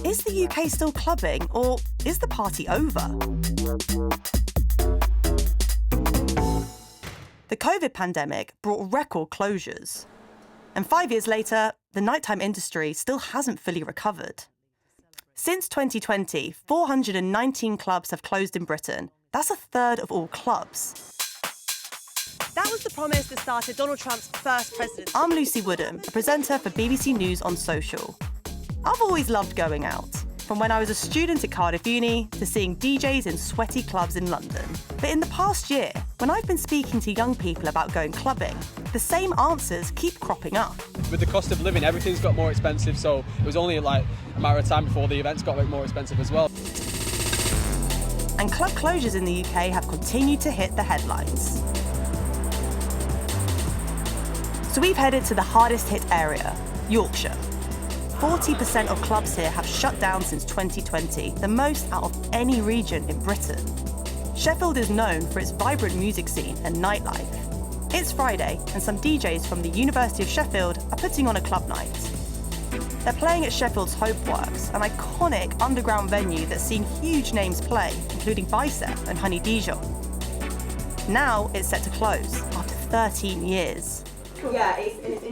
Is the UK still clubbing, or is the party over? The COVID pandemic brought record closures. And 5 years later, the nighttime industry still hasn't fully recovered. Since 2020, 419 clubs have closed in Britain. That's a third of all clubs. That was the promise that started Donald Trump's first presidency. I'm Lucy Woodham, a presenter for BBC News on Social. I've always loved going out, from when I was a student at Cardiff Uni to seeing DJs in sweaty clubs in London. But in the past year, when I've been speaking to young people about going clubbing, the same answers keep cropping up. With the cost of living, everything's got more expensive, so it was only like a matter of time before the events got a bit more expensive as well. And club closures in the UK have continued to hit the headlines. So we've headed to the hardest hit area, Yorkshire. 40% of clubs here have shut down since 2020, the most out of any region in Britain. Sheffield is known for its vibrant music scene and nightlife. It's Friday, and some DJs from the University of Sheffield are putting on a club night. They're playing at Sheffield's Hopeworks, an iconic underground venue that's seen huge names play, including Bicep and Honey Dijon. Now it's set to close after 13 years.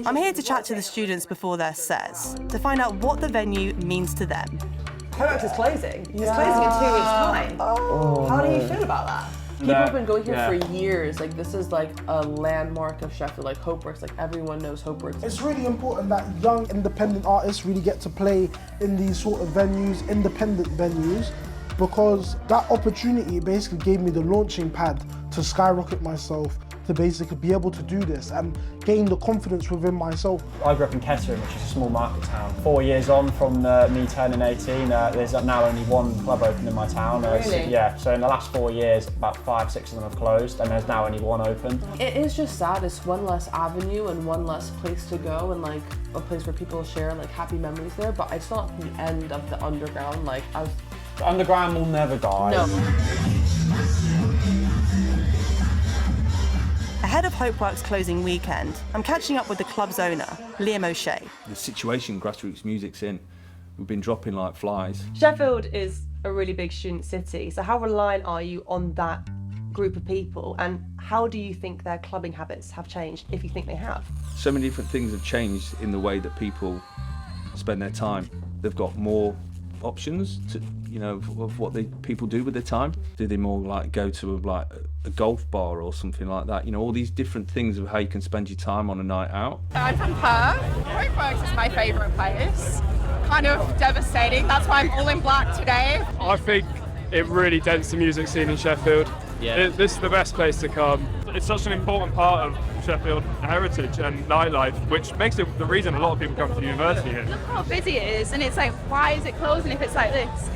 I'm here to chat to the students before their sets to find out what the venue means to them. Hopeworks is closing. It's closing in 2 weeks' time. How do you feel about that? People have been going here for years. Like, this is like a landmark of Sheffield, like Hopeworks. Like, everyone knows Hopeworks. It's really important that young independent artists really get to play in these sort of venues, independent venues, because that opportunity basically gave me the launching pad to skyrocket myself, to basically be able to do this and gain the confidence within myself. I grew up in Kettering, which is a small market town. 4 years on from me turning 18, there's now only one club open in my town. Really? Yeah, so in the last 4 years, about 5, 6 of them have closed, and there's now only one open. It is just sad. It's one less avenue and one less place to go, and like a place where people share like happy memories there. But it's not the end of the underground. Like, The underground will never die. No. Ahead of Hopeworks closing weekend, I'm catching up with the club's owner, Liam O'Shea. The situation grassroots music's in, we've been dropping like flies. Sheffield is a really big student city, so how reliant are you on that group of people, and how do you think their clubbing habits have changed, if you think they have? So many different things have changed in the way that people spend their time. They've got more options to, of what people do with their time. Do they more like go to a golf bar or something like that? All these different things of how you can spend your time on a night out. I'm from Perth. Hopeworks is my favourite place. Kind of devastating. That's why I'm all in black today. I think it really dents the music scene in Sheffield. Yeah. This is the best place to come. It's such an important part of Sheffield heritage and nightlife, which makes it the reason a lot of people come to the university here. Look how busy it is, and it's like, why is it closing if it's like this?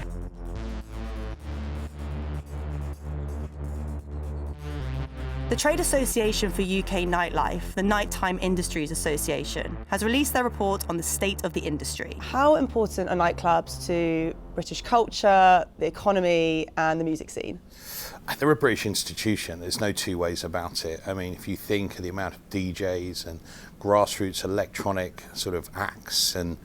The Trade Association for UK Nightlife, the Nighttime Industries Association, has released their report on the state of the industry. How important are nightclubs to British culture, the economy, and the music scene? They're a British institution, there's no two ways about it. I mean, if you think of the amount of DJs and grassroots electronic sort of acts and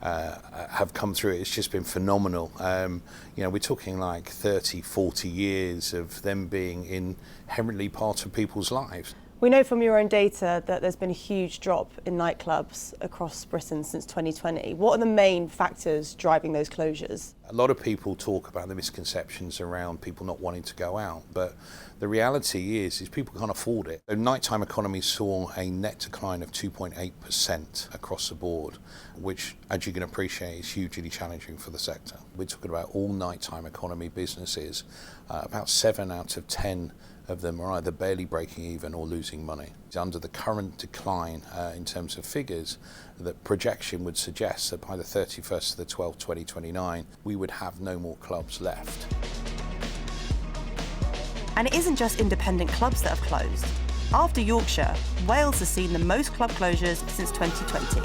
have come through it, it's just been phenomenal. We're talking like 30, 40 years of them being inherently part of people's lives. We know from your own data that there's been a huge drop in nightclubs across Britain since 2020. What are the main factors driving those closures? A lot of people talk about the misconceptions around people not wanting to go out, but the reality is people can't afford it. The nighttime economy saw a net decline of 2.8% across the board, which, as you can appreciate, is hugely challenging for the sector. We're talking about all nighttime economy businesses. About 7 out of 10 of them are either barely breaking even or losing money. Under the current decline in terms of figures, the projection would suggest that by the 31st of the 12th, 2029, we would have no more clubs left. And it isn't just independent clubs that have closed. After Yorkshire, Wales has seen the most club closures since 2020.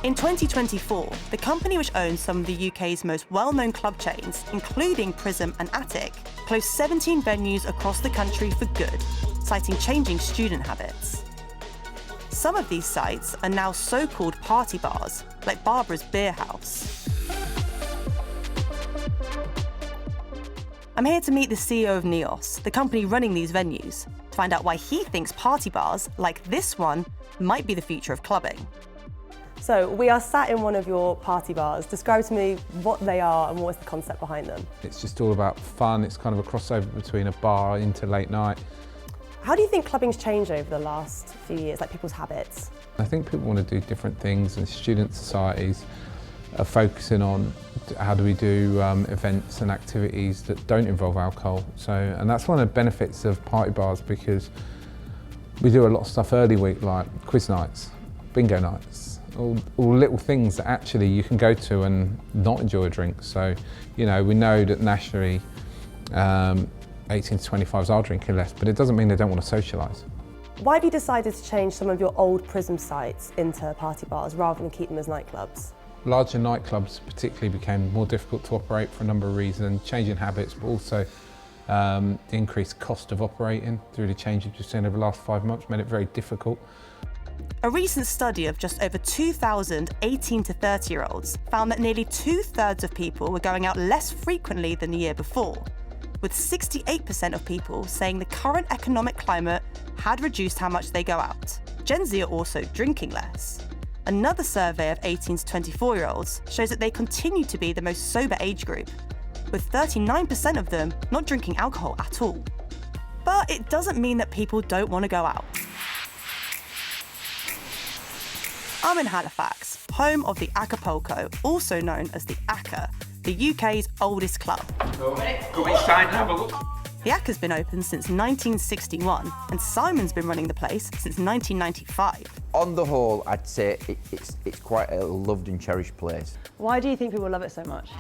In 2024, the company which owns some of the UK's most well-known club chains, including Prism and Attic, closed 17 venues across the country for good, citing changing student habits. Some of these sites are now so-called party bars, like Barbara's Beer House. I'm here to meet the CEO of Neos, the company running these venues, to find out why he thinks party bars, like this one, might be the future of clubbing. So we are sat in one of your party bars. Describe to me what they are and what is the concept behind them. It's just all about fun. It's kind of a crossover between a bar into late night. How do you think clubbing's changed over the last few years, like people's habits? I think people want to do different things, and student societies are focusing on how do we do events and activities that don't involve alcohol. And that's one of the benefits of party bars, because we do a lot of stuff early week, like quiz nights, bingo nights, all little things that actually you can go to and not enjoy a drink. So, you know, we know that nationally 18 to 25s are drinking less, but it doesn't mean they don't want to socialise. Why have you decided to change some of your old Prism sites into party bars rather than keep them as nightclubs? Larger nightclubs particularly became more difficult to operate for a number of reasons, changing habits, but also the increased cost of operating through the changes we've seen over the last 5 months made it very difficult. A recent study of just over 2,000 18 to 30-year-olds found that nearly 2/3 of people were going out less frequently than the year before, with 68% of people saying the current economic climate had reduced how much they go out. Gen Z are also drinking less. Another survey of 18 to 24-year-olds shows that they continue to be the most sober age group, with 39% of them not drinking alcohol at all. But it doesn't mean that people don't want to go out. I'm in Halifax, home of the Acapulco, also known as the ACA, the UK's oldest club. Go inside and have a look. The ACA's been open since 1961, and Simon's been running the place since 1995. On the whole, I'd say it's quite a loved and cherished place. Why do you think people love it so much?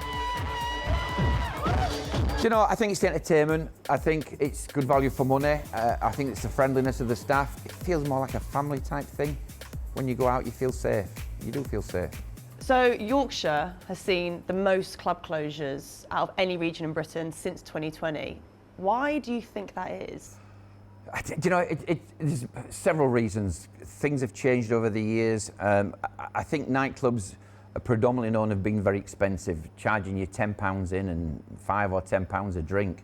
Do you know, I think it's the entertainment. I think it's good value for money. I think it's the friendliness of the staff. It feels more like a family type thing. When you go out, you feel safe. You do feel safe. So Yorkshire has seen the most club closures out of any region in Britain since 2020. Why do you think that is? Do you know, there's several reasons. Things have changed over the years. I think nightclubs are predominantly known as being very expensive, charging you £10 in and £5 or £10 a drink.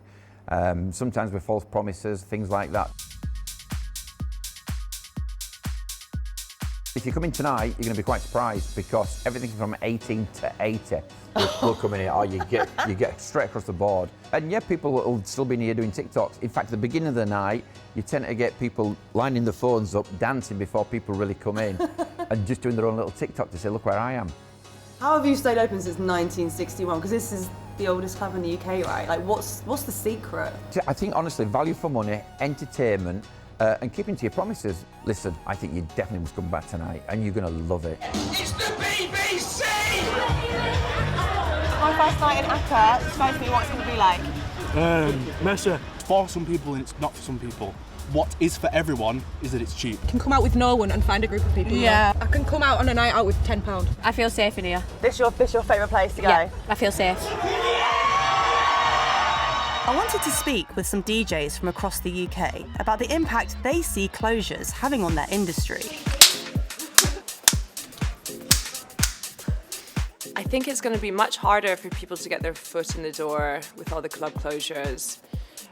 Sometimes with false promises, things like that. If you come in tonight, you're going to be quite surprised, because everything from 18 to 80 will come in here. Or you get straight across the board. And yeah, people will still be in here doing TikToks. In fact, at the beginning of the night, you tend to get people lining the phones up, dancing before people really come in, and just doing their own little TikTok to say, look where I am. How have you stayed open since 1961? Because this is the oldest club in the UK, right? Like, what's the secret? I think, honestly, value for money, entertainment, and keeping to your promises. Listen, I think you definitely must come back tonight, and you're going to love it. It's the BBC! My first night in ACA, describe to me what it's going to be like. Mercer, it's for some people and it's not for some people. What is for everyone is that it's cheap. I can come out with no one and find a group of people. Yeah. I can come out on a night out with £10. I feel safe in here. This your favourite place to go? Yeah, I feel safe. I wanted to speak with some DJs from across the UK about the impact they see closures having on their industry. I think it's going to be much harder for people to get their foot in the door with all the club closures.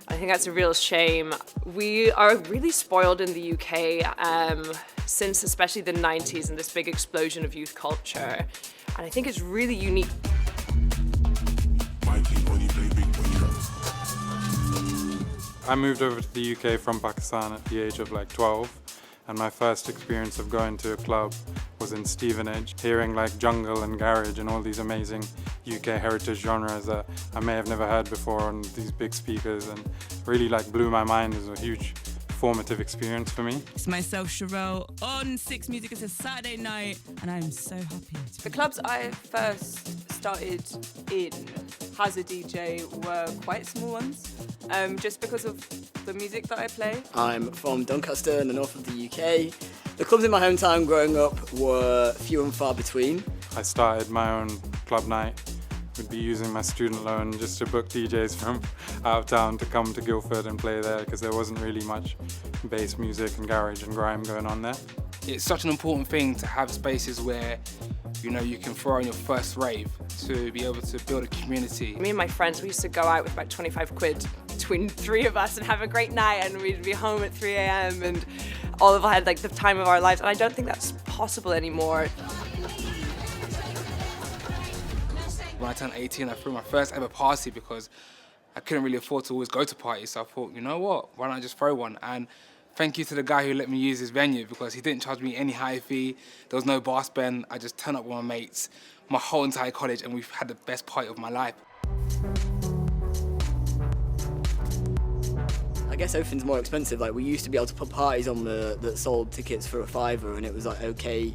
I think that's a real shame. We are really spoiled in the UK since especially the 90s and this big explosion of youth culture. And I think it's really unique. I moved over to the UK from Pakistan at the age of like 12, and my first experience of going to a club was in Stevenage, hearing like jungle and garage and all these amazing UK heritage genres that I may have never heard before on these big speakers, and really like blew my mind. It was a huge formative experience for me. It's myself, Sherelle, on Six Music. It's a Saturday night, and I'm so happy. The clubs I first started in as a DJ were quite small ones, just because of the music that I play. I'm from Doncaster in the north of the UK. The clubs in my hometown growing up were few and far between. I started my own club night. Would be using my student loan just to book DJs from out of town to come to Guildford and play there, because there wasn't really much bass music and garage and grime going on there. It's such an important thing to have spaces where, you know, you can throw on your first rave, to be able to build a community. Me and my friends, we used to go out with about 25 quid between 3 of us and have a great night, and we'd be home at 3 a.m. and all of us had like the time of our lives, and I don't think that's possible anymore. When I turned 18, I threw my first ever party because I couldn't really afford to always go to parties, so I thought, you know what, why don't I just throw one? And thank you to the guy who let me use his venue, because he didn't charge me any high fee, there was no bar spend, I just turned up with my mates, my whole entire college, and we've had the best party of my life. I guess everything's more expensive. Like, we used to be able to put parties on that sold tickets for £5, and it was like okay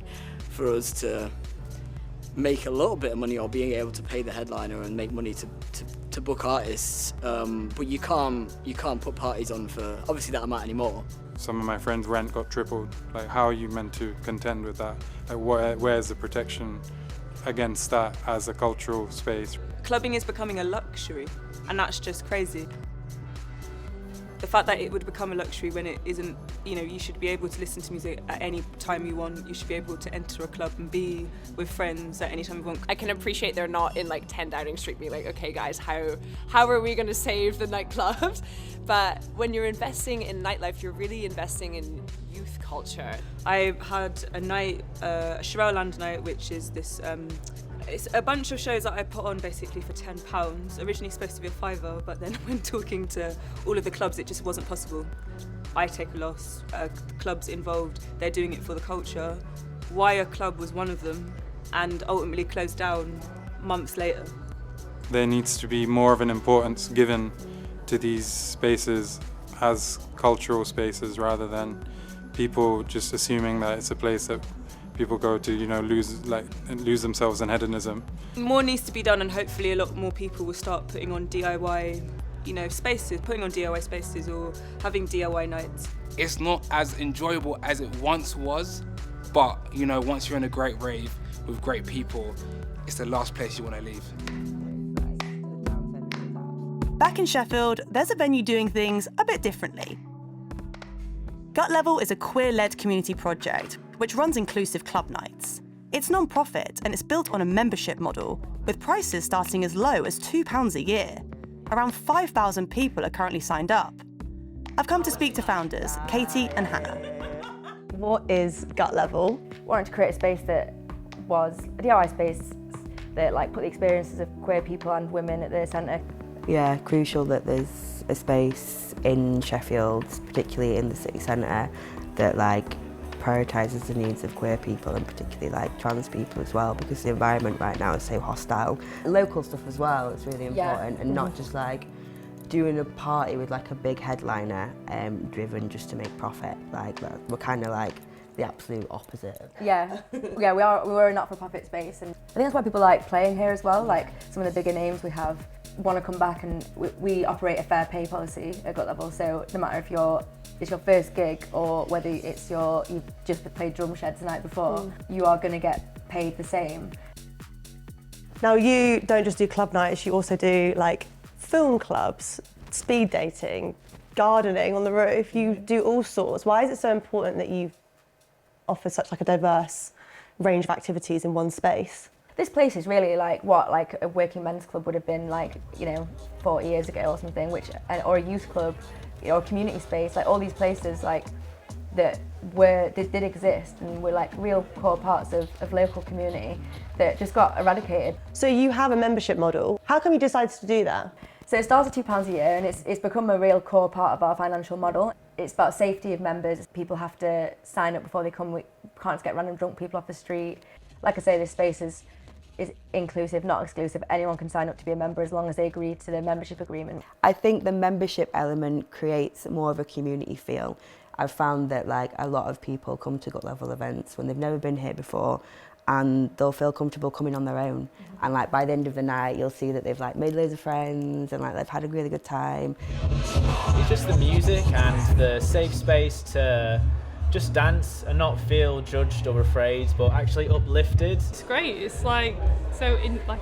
for us to make a little bit of money, or being able to pay the headliner and make money to book artists. But you can't put parties on for obviously that amount anymore. Some of my friends' rent got tripled. Like, how are you meant to contend with that? Like, where's the protection against that as a cultural space? Clubbing is becoming a luxury, and that's just crazy. The fact that it would become a luxury when it isn't, you know, you should be able to listen to music at any time you want. You should be able to enter a club and be with friends at any time you want. I can appreciate they're not in like 10 Downing Street being like, okay guys, how are we gonna save the nightclubs? But when you're investing in nightlife, you're really investing in youth culture. I had a night, a Sheffield night, which is this, it's a bunch of shows that I put on basically for £10. Originally supposed to be a £5, but then when talking to all of the clubs, it just wasn't possible. I take a loss, clubs involved, they're doing it for the culture. Wire Club was one of them, and ultimately closed down months later. There needs to be more of an importance given to these spaces as cultural spaces, rather than people just assuming that it's a place that people go to, you know, lose themselves in hedonism. More needs to be done, and hopefully a lot more people will start putting on DIY, you know, spaces, putting on DIY spaces or having DIY nights. It's not as enjoyable as it once was, but, you know, once you're in a great rave with great people, it's the last place you want to leave. Back in Sheffield, there's a venue doing things a bit differently. Gut Level is a queer-led community project which runs inclusive club nights. It's non-profit and it's built on a membership model, with prices starting as low as £2 a year. Around 5,000 people are currently signed up. I've come to speak to founders, Katie and Hannah. What is Gut Level? Wanted to create a space that was a DIY space that like put the experiences of queer people and women at the centre. Yeah, crucial that there's a space in Sheffield, particularly in the city centre, that like prioritises the needs of queer people and particularly like trans people as well, because the environment right now is so hostile. Local stuff as well is really important, and not just like doing a party with like a big headliner driven just to make profit. Like we're kind of like the absolute opposite. Yeah, we're a not-for-profit space, and I think that's why people like playing here as well. Like some of the bigger names we have want to come back, and we operate a fair pay policy at Gut Level, so no matter if it's your first gig or whether it's you've just played drum sheds the night before, you are going to get paid the same. Now you don't just do club nights, you also do like film clubs, speed dating, gardening on the roof, you do all sorts. Why is it so important that you offer such like a diverse range of activities in one space? This place is really like what like a working men's club would have been like, you know, 40 years ago or something, or a youth club, or a community space. Like all these places like that did exist and were like real core parts of local community that just got eradicated. So you have a membership model. How come you decided to do that? So it starts at £2 a year, and it's become a real core part of our financial model. It's about safety of members. People have to sign up before they come. We can't just get random drunk people off the street. Like I say, this space is inclusive, not exclusive. Anyone can sign up to be a member as long as they agree to the membership agreement. I think the membership element creates more of a community feel. I've found that like a lot of people come to Gut Level events when they've never been here before, and they'll feel comfortable coming on their own. And like by the end of the night, you'll see that they've like made loads of friends and like they've had a really good time. It's just the music and the safe space to just dance and not feel judged or afraid, but actually uplifted. It's great. It's like so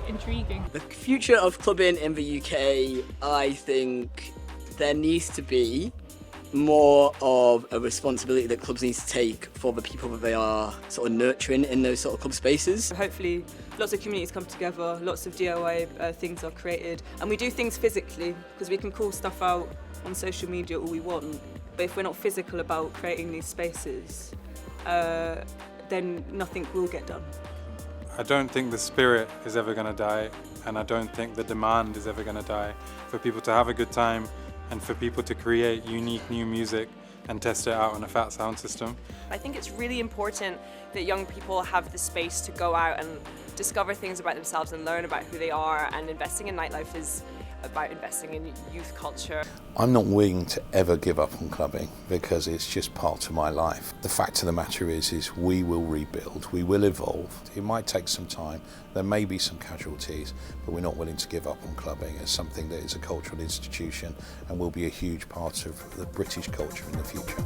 intriguing. The future of clubbing in the UK, I think there needs to be more of a responsibility that clubs need to take for the people that they are sort of nurturing in those sort of club spaces. Hopefully lots of communities come together, lots of DIY things are created, and we do things physically, because we can call stuff out on social media all we want, but if we're not physical about creating these spaces, then nothing will get done. I don't think the spirit is ever going to die, and I don't think the demand is ever going to die for people to have a good time and for people to create unique new music and test it out on a fat sound system. I think it's really important that young people have the space to go out and discover things about themselves and learn about who they are, and investing in nightlife is about investing in youth culture. I'm not willing to ever give up on clubbing because it's just part of my life. The fact of the matter is we will rebuild, we will evolve. It might take some time, there may be some casualties, but we're not willing to give up on clubbing as something that is a cultural institution and will be a huge part of the British culture in the future.